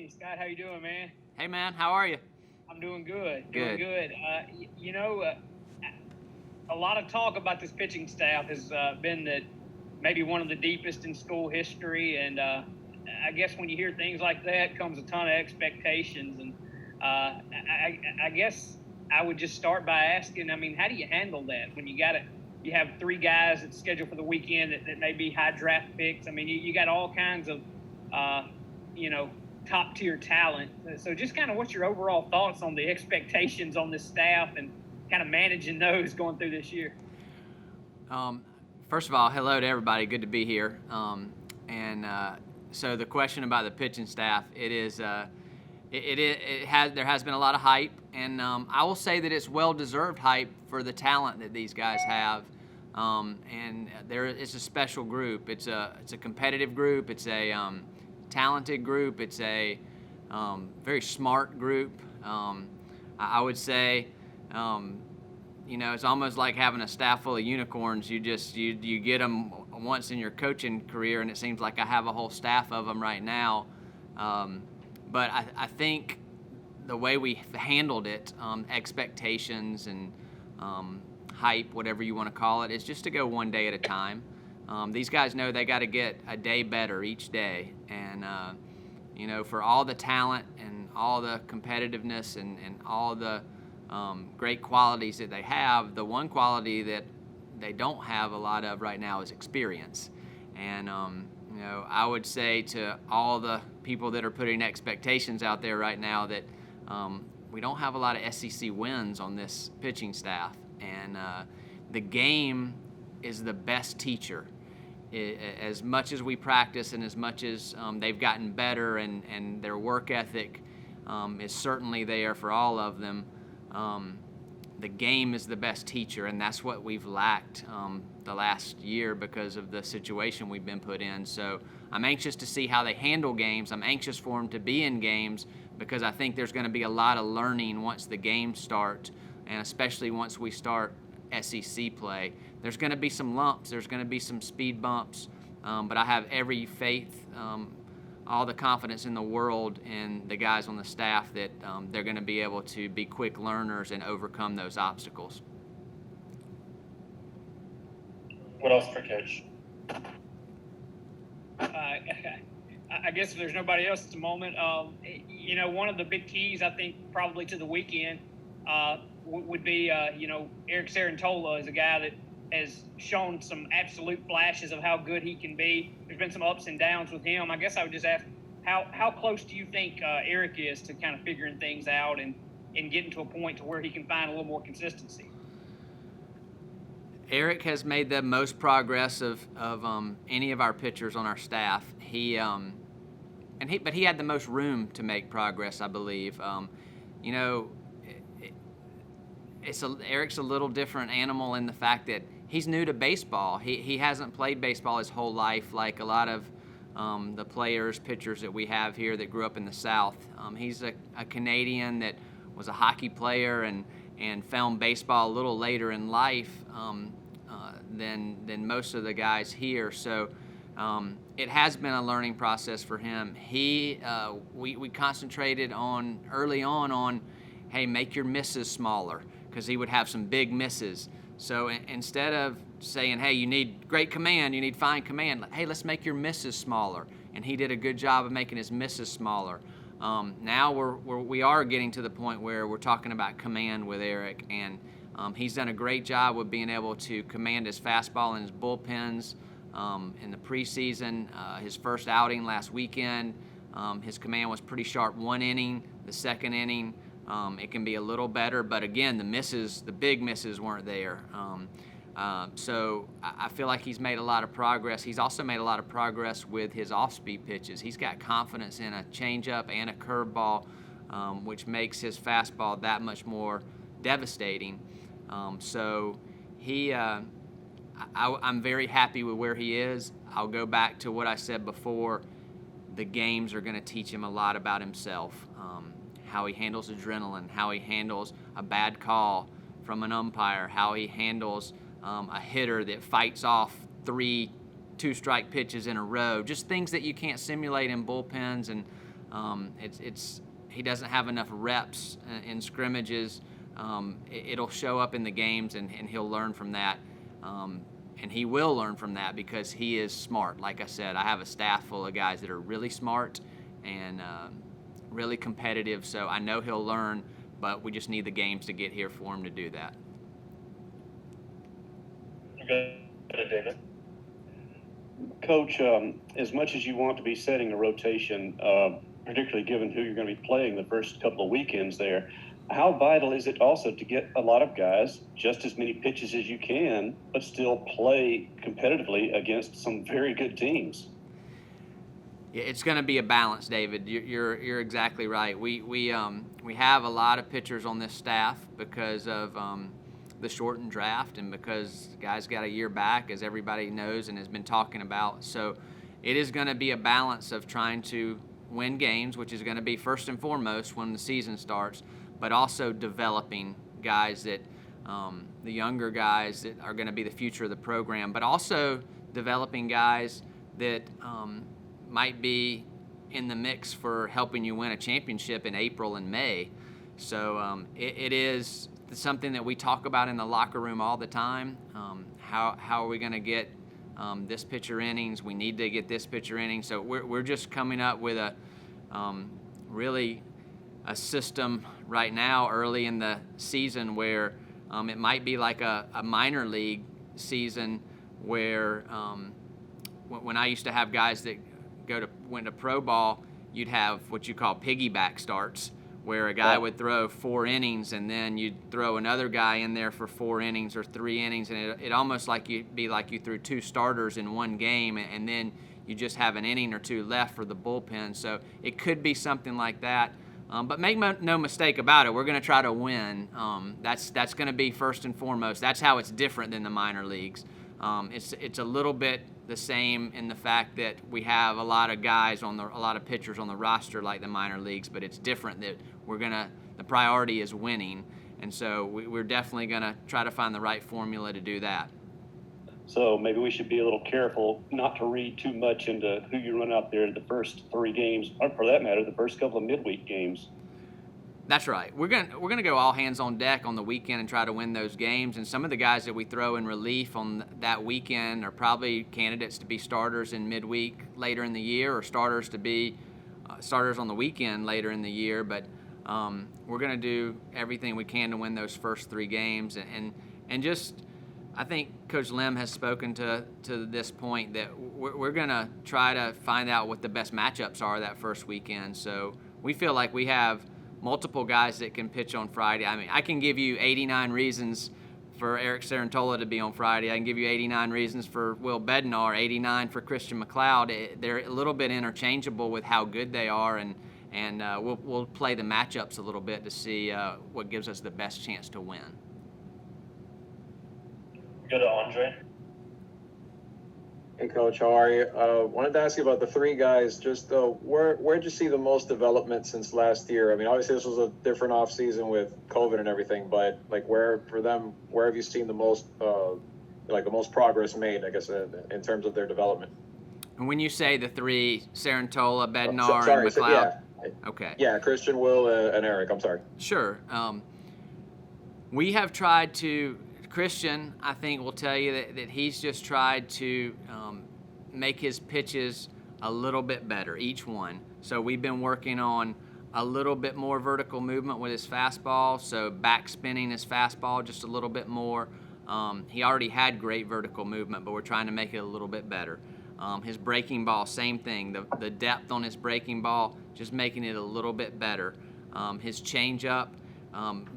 Hey Scott, how you doing, man? Hey man, how are you? I'm doing good, doing Good. good. A lot of talk about this pitching staff has been that maybe one of the deepest in school history, and I guess when you hear things like that, comes a ton of expectations. And I guess I would just start by asking, I mean, how do you handle that when you have three guys that's scheduled for the weekend that may be high draft picks? I mean, you got all kinds of, uh, you know, top tier talent. So just kind of what's your overall thoughts on the expectations on this staff and kind of managing those going through this year? Um, First of all, hello to everybody. Good to be here. And so the question about the pitching staff, there has been a lot of hype, and I will say that it's well deserved hype for the talent that these guys have. And it's a special group. It's a competitive group. It's a talented group. It's a very smart group. I would say. It's almost like having a staff full of unicorns. You get them once in your coaching career, and it seems like I have a whole staff of them right now. But I think the way we handled it, expectations and hype, whatever you want to call it, is just to go one day at a time. These guys know they got to get a day better each day, and for all the talent and all the competitiveness and all the great qualities that they have, the one quality that they don't have a lot of right now is experience. And I would say to all the people that are putting expectations out there right now that we don't have a lot of SEC wins on this pitching staff, and the game is the best teacher. As much as we practice and as much as they've gotten better, and their work ethic is certainly there for all of them, the game is the best teacher, and that's what we've lacked the last year because of the situation we've been put in. So I'm anxious to see how they handle games. I'm anxious for them to be in games because I think there's going to be a lot of learning once the games start, and especially once we start SEC play. There's going to be some lumps. There's going to be some speed bumps, but I have every faith, all the confidence in the world in the guys on the staff that they're going to be able to be quick learners and overcome those obstacles. What else for Coach? I guess if there's nobody else at the moment, one of the big keys I think probably to the weekend would be, Eric Cerantola is a guy that has shown some absolute flashes of how good he can be. There's been some ups and downs with him. I guess I would just ask, how close do you think Eric is to kind of figuring things out and getting to a point to where he can find a little more consistency? Eric has made the most progress of any of our pitchers on our staff. But he had the most room to make progress, I believe. Eric's a little different animal in the fact that he's new to baseball. He hasn't played baseball his whole life like a lot of the pitchers that we have here that grew up in the South. He's a Canadian that was a hockey player and found baseball a little later in life than most of the guys here. So it has been a learning process for him. We concentrated early on, hey, make your misses smaller, because he would have some big misses. So instead of saying, hey, you need great command, you need fine command, hey, let's make your misses smaller. And he did a good job of making his misses smaller. Now we are getting to the point where we're talking about command with Eric, and he's done a great job with being able to command his fastball and his bullpens. In the preseason, his first outing last weekend, his command was pretty sharp one inning. The second inning, it can be a little better, but again, the big misses weren't there. So I feel like he's made a lot of progress. He's also made a lot of progress with his off-speed pitches. He's got confidence in a changeup and a curveball, which makes his fastball that much more devastating. So I'm very happy with where he is. I'll go back to what I said before. The games are going to teach him a lot about himself, how he handles adrenaline, how he handles a bad call from an umpire, how he handles a hitter that fights off 3 two-strike pitches in a row, just things that you can't simulate in bullpens and He doesn't have enough reps in scrimmages. It'll show up in the games, and he'll learn from that. And he will learn from that because he is smart. Like I said, I have a staff full of guys that are really smart and really competitive, so I know he'll learn, but we just need the games to get here for him to do that. Good, David. Coach, as much as you want to be setting a rotation, particularly given who you're going to be playing the first couple of weekends there, how vital is it also to get a lot of guys just as many pitches as you can, but still play competitively against some very good teams? Yeah, it's going to be a balance, David. You're exactly right. We have a lot of pitchers on this staff because of the shortened draft and because guys got a year back, as everybody knows and has been talking about. So it is going to be a balance of trying to win games, which is going to be first and foremost when the season starts, but also developing guys that the younger guys that are going to be the future of the program, but also developing guys that might be in the mix for helping you win a championship in April and May. So it is something that we talk about in the locker room all the time. How are we going to get this pitcher innings? We need to get this pitcher innings. So we're just coming up with a really a system right now early in the season where it might be like a minor league season where when I used to have guys that went to pro ball, you'd have what you call piggyback starts, where a guy would throw 4 innings and then you'd throw another guy in there for 4 innings or 3 innings, and it almost be like you threw 2 starters in one game, and then you just have an inning or 2 left for the bullpen. So it could be something like that. But make no mistake about it, we're going to try to win. That's going to be first and foremost. That's how it's different than the minor leagues. It's a little bit the same in the fact that we have a lot of guys a lot of pitchers on the roster like the minor leagues, but it's different that the priority is winning, and so we're definitely going to try to find the right formula to do that. So maybe we should be a little careful not to read too much into who you run out there in the first 3 games, or for that matter, the first couple of midweek games. That's right. We're gonna go all hands on deck on the weekend and try to win those games. And some of the guys that we throw in relief on that weekend are probably candidates to be starters in midweek later in the year, or starters to be starters on the weekend later in the year. But we're gonna do everything we can to win those first 3 games. And just, I think Coach Lim has spoken to this point that we're gonna try to find out what the best matchups are that first weekend. So we feel like we have multiple guys that can pitch on Friday. I mean, I can give you 89 reasons for Eric Cerantola to be on Friday. I can give you 89 reasons for Will Bednar, 89 for Christian McLeod. They're a little bit interchangeable with how good they are, and we'll play the matchups a little bit to see what gives us the best chance to win. Go to Andre. Hey, Coach, how are you? Wanted to ask you about the 3 guys. Just where'd you see the most development since last year? I mean, obviously this was a different off season with COVID and everything, but like where have you seen the most the most progress made, I guess, in terms of their development? And when you say the 3, Cerantola, Bednar, and McLeod. Yeah. Okay. Yeah, Christian, Will, and Eric. I'm sorry. Sure. We have tried to. Christian, I think, will tell you that he's just tried to make his pitches a little bit better, each one. So we've been working on a little bit more vertical movement with his fastball, so back spinning his fastball just a little bit more. He already had great vertical movement, but we're trying to make it a little bit better. His breaking ball, same thing. The depth on his breaking ball, just making it a little bit better. His changeup,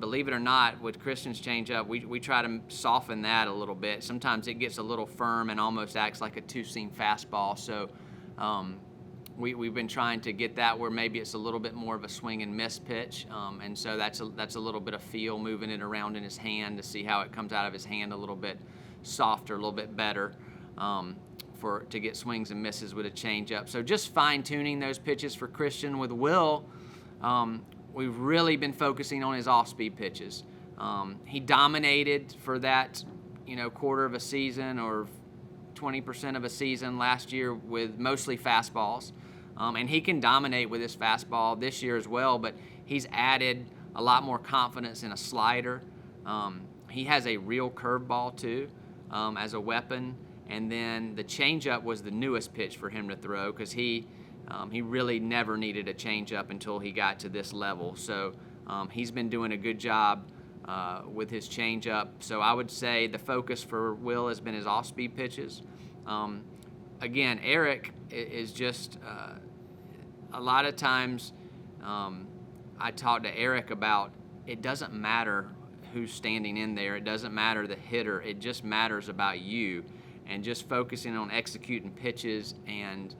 believe it or not, with Christian's changeup, we try to soften that a little bit. Sometimes it gets a little firm and almost acts like a 2-seam fastball. So we've been trying to get that where maybe it's a little bit more of a swing and miss pitch. And so that's a little bit of feel, moving it around in his hand to see how it comes out of his hand a little bit softer, a little bit better to get swings and misses with a changeup. So just fine-tuning those pitches for Christian. With Will, we've really been focusing on his off-speed pitches. He dominated for that, quarter of a season or 20% of a season last year with mostly fastballs. And he can dominate with his fastball this year as well, but he's added a lot more confidence in a slider. He has a real curveball too, as a weapon. And then the changeup was the newest pitch for him to throw, because he really never needed a changeup until he got to this level. So he's been doing a good job with his changeup. So I would say the focus for Will has been his off-speed pitches. Again, Eric is just a lot of times I talk to Eric about, it doesn't matter who's standing in there. It doesn't matter the hitter. It just matters about you, and just focusing on executing pitches and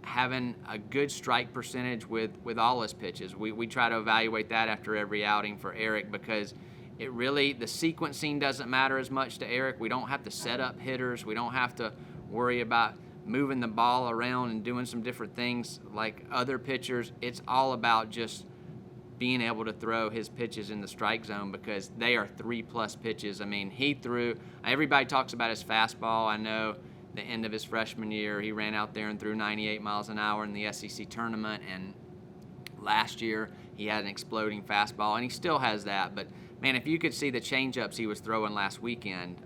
having a good strike percentage with all his pitches. We try to evaluate that after every outing for Eric, because it really, the sequencing doesn't matter as much to Eric. We don't have to set up hitters. We don't have to worry about moving the ball around and doing some different things like other pitchers. It's all about just being able to throw his pitches in the strike zone, because they are 3+ pitches. I mean, he threw, everybody talks about his fastball. I know the end of his freshman year, he ran out there and threw 98 miles an hour in the SEC tournament, and last year he had an exploding fastball, and he still has that. But man, if you could see the changeups he was throwing last weekend,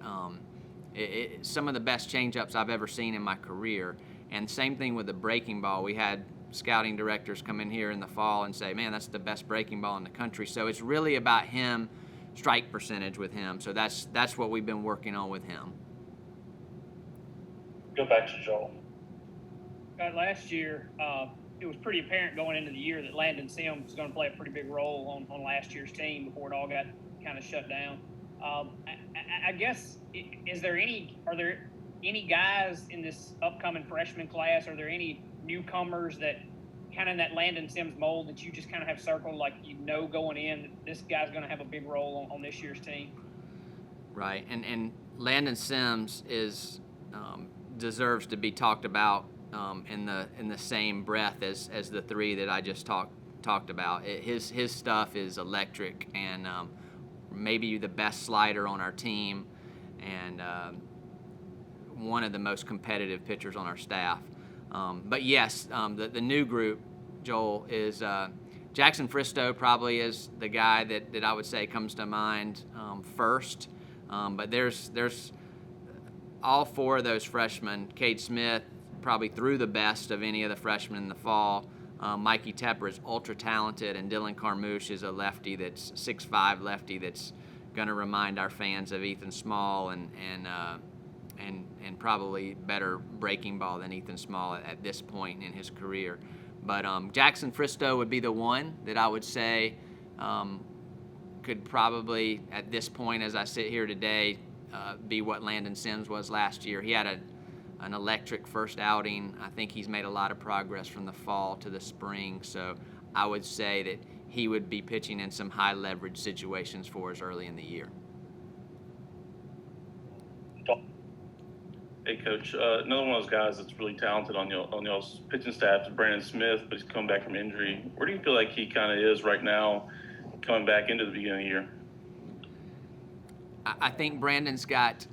some of the best changeups I've ever seen in my career. And same thing with the breaking ball. We had scouting directors come in here in the fall and say, man, that's the best breaking ball in the country. So it's really about him, strike percentage with him. So that's what we've been working on with him. Go back to Joel. Last year, it was pretty apparent going into the year that Landon Sims was going to play a pretty big role on last year's team before it all got kind of shut down. I guess, are there any guys in this upcoming freshman class? Are there any newcomers that kind of in that Landon Sims mold that you just kind of have circled, like, going in, that this guy's going to have a big role on this year's team? Right, and Landon Sims is deserves to be talked about in the same breath as the three that I just talked about. His stuff is electric, and maybe the best slider on our team, and one of the most competitive pitchers on our staff. But yes, the new group, Joel, is Jackson Fristow probably is the guy that I would say comes to mind first. But there's all four of those freshmen. Cade Smith probably threw the best of any of the freshmen in the fall. Mikey Tepper is ultra talented, and Dylan Carmouche is a lefty that's 6'5" lefty that's going to remind our fans of Ethan Small and probably better breaking ball than Ethan Small at this point in his career. But Jackson Fristow would be the one that I would say could probably, at this point as I sit here today, be what Landon Sims was last year. He had an electric first outing. I think he's made a lot of progress from the fall to the spring. So I would say that he would be pitching in some high leverage situations for us early in the year. Hey, Coach. Another one of those guys that's really talented on y'all's pitching staff is Brandon Smith, but he's come back from injury. Where do you feel like he kind of is right now, coming back into the beginning of the year? I think Brandon's got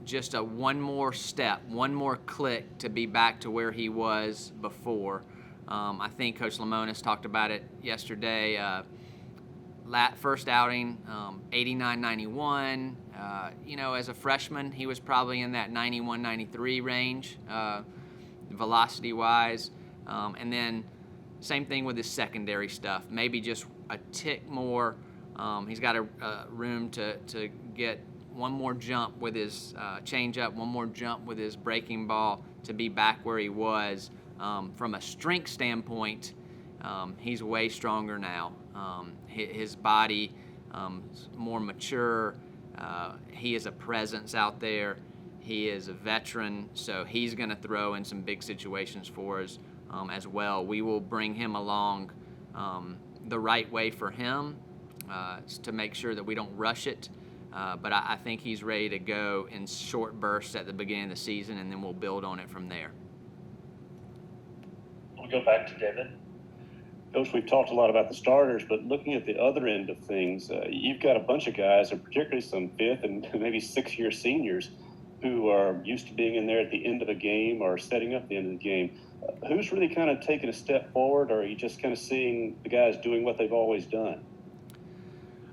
just one more step, one more click to be back to where he was before. I think Coach Lamonis talked about it yesterday. First outing, 89-91. As a freshman, he was probably in that 91-93 range, velocity-wise. And then same thing with his secondary stuff. Maybe just a tick more. He's got a room to get one more jump with his changeup, one more jump with his breaking ball to be back where he was. From a strength standpoint, he's way stronger now. His body is more mature. He is a presence out there. He is a veteran, so he's going to throw in some big situations for us as well. We will bring him along the right way for him to make sure that we don't rush it. But I think he's ready to go in short bursts at the beginning of the season, and then we'll build on it from there. We'll go back to David. Coach, we've talked a lot about the starters, but looking at the other end of things, you've got a bunch of guys, and particularly some 5th and maybe 6-year seniors who are used to being in there at the end of a game or setting up the end of the game. Who's really kind of taking a step forward, or are you just kind of seeing the guys doing what they've always done?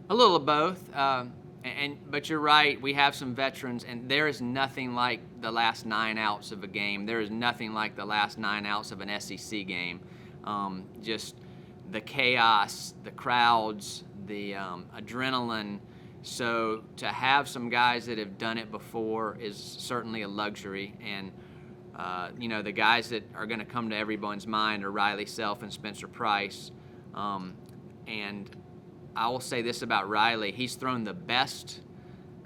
A little of both. But you're right. We have some veterans, and there is nothing like the last 9 outs of a game. There is nothing like the last 9 outs of an SEC game. Just the chaos, the crowds, the adrenaline. So to have some guys that have done it before is certainly a luxury. And the guys that are going to come to everyone's mind are Riley Self and Spencer Price. And I will say this about Riley: he's thrown the best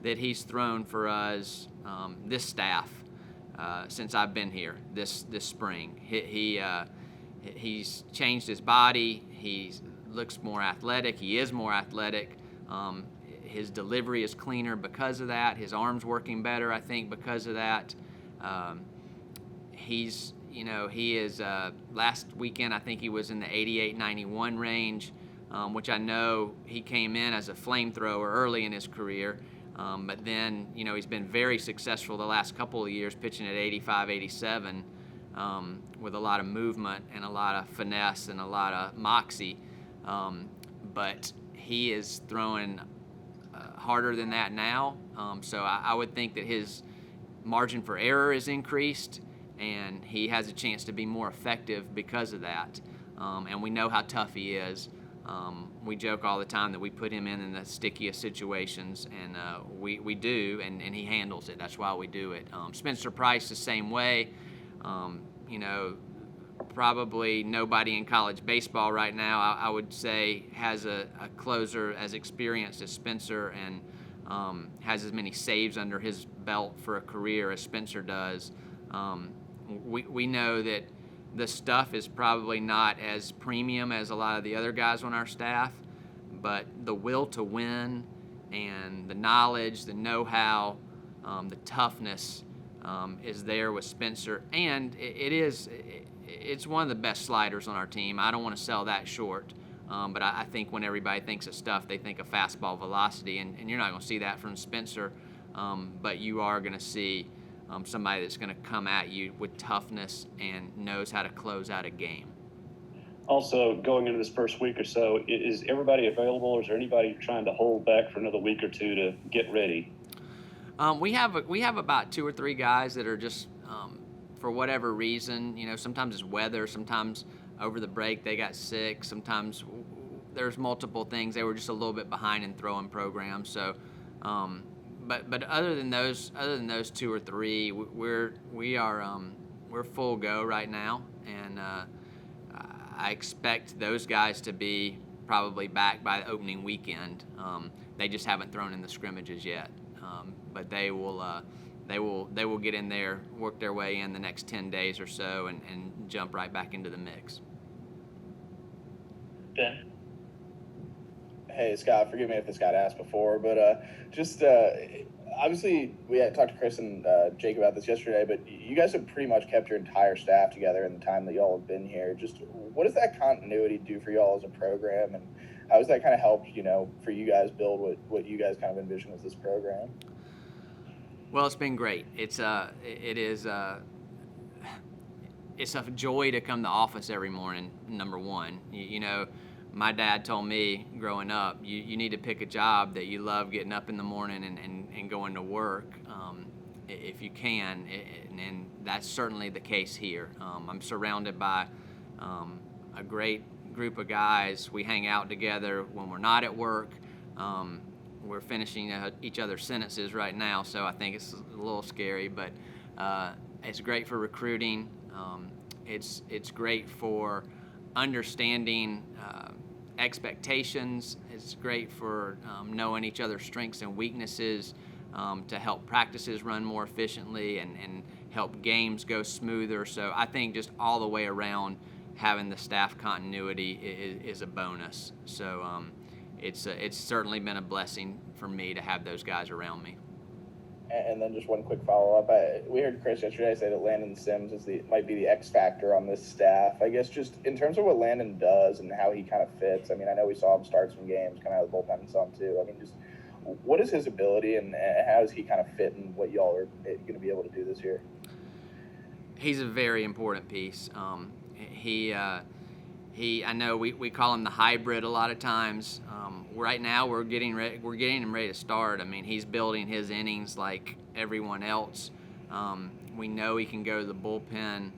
that he's thrown for us, this staff, since I've been here this spring. He's changed his body. He looks more athletic. He is more athletic. His delivery is cleaner because of that. His arm's working better, I think, because of that. He is, last weekend, I think he was in the 88-91 range, which I know he came in as a flamethrower early in his career. But then, he's been very successful the last couple of years, pitching at 85-87 with a lot of movement and a lot of finesse and a lot of moxie. But he is throwing harder than that now. So I would think that his margin for error is increased, and he has a chance to be more effective because of that. And we know how tough he is. We joke all the time that we put him in the stickiest situations, and we do, and he handles it. That's why we do it. Spencer Price the same way. Probably nobody in college baseball right now, I would say, has a closer as experienced as Spencer, and has as many saves under his belt for a career as Spencer does. We know that the stuff is probably not as premium as a lot of the other guys on our staff, but the will to win and the knowledge, the know-how, the toughness is there with Spencer, and it's one of the best sliders on our team. I don't want to sell that short, but I think when everybody thinks of stuff, they think of fastball velocity, and you're not going to see that from Spencer, but you are going to see somebody that's going to come at you with toughness and knows how to close out a game. Also, going into this first week or so, is everybody available, or is there anybody trying to hold back for another week or two to get ready? We have about 2 or 3 guys that are just for whatever reason. Sometimes it's weather, sometimes over the break they got sick, sometimes there's multiple things. They were just a little bit behind in throwing programs. So, but other than those 2 or 3, we're full go right now, and I expect those guys to be probably back by the opening weekend. They just haven't thrown in the scrimmages yet, but they will get in there, work their way in the next 10 days or so, and jump right back into the mix. Ben? Hey, Scott, forgive me if this got asked before, but obviously we had talked to Chris and Jake about this yesterday, but you guys have pretty much kept your entire staff together in the time that y'all have been here. Just what does that continuity do for y'all as a program, and how has that kind of helped, for you guys build what you guys kind of envision as this program? Well, it's been great. It's a joy to come to office every morning, number one. My dad told me growing up, you need to pick a job that you love getting up in the morning and going to work if you can, and that's certainly the case here. I'm surrounded by a great group of guys. We hang out together when we're not at work. We're finishing each other's sentences right now, so I think it's a little scary, but it's great for recruiting. It's great for understanding expectations. It's great for knowing each other's strengths and weaknesses to help practices run more efficiently and help games go smoother. So I think just all the way around, having the staff continuity is a bonus. So it's certainly been a blessing for me to have those guys around me. And then just one quick follow-up. We heard Chris yesterday say that Landon Sims might be the X factor on this staff. I guess just in terms of what Landon does and how he kind of fits, I mean, I know we saw him start some games, kind of out of the bullpen and some too. I mean, just what is his ability, and how does he kind of fit in what y'all are going to be able to do this year? He's a very important piece. I know we call him the hybrid a lot of times. Right now we're getting him ready to start. I mean, he's building his innings like everyone else. We know he can go to the bullpen,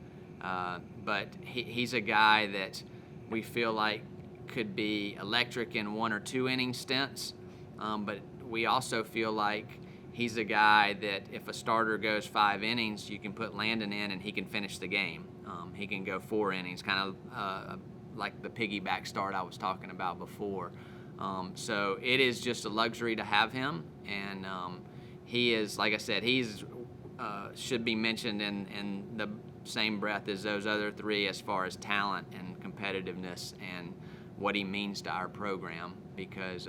but he's a guy that we feel like could be electric in 1 or 2 inning stints. But we also feel like he's a guy that if a starter goes 5 innings, you can put Landon in and he can finish the game. He can go 4 innings, kind of like the piggyback start I was talking about before. So it is just a luxury to have him, and he is, like I said, he's should be mentioned in the same breath as those other 3 as far as talent and competitiveness and what he means to our program, because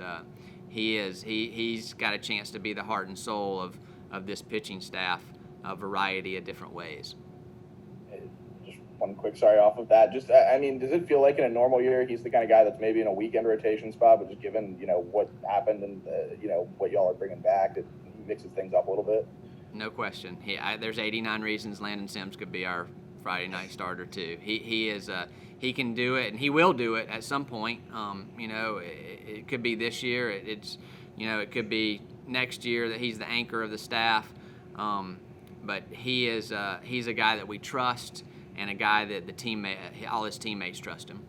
he's got a chance to be the heart and soul of this pitching staff a variety of different ways. Just one quick sorry off of that. Just, I mean, does it feel like in a normal year he's the kind of guy that's maybe in a weekend rotation spot, but just given, what happened and, what y'all are bringing back, it mixes things up a little bit? No question. There's 89 reasons Landon Sims could be our Friday night starter too. He can do it, and he will do it at some point. It could be this year. It could be next year that he's the anchor of the staff. But he's a guy that we trust, and a guy that all his teammates trust him.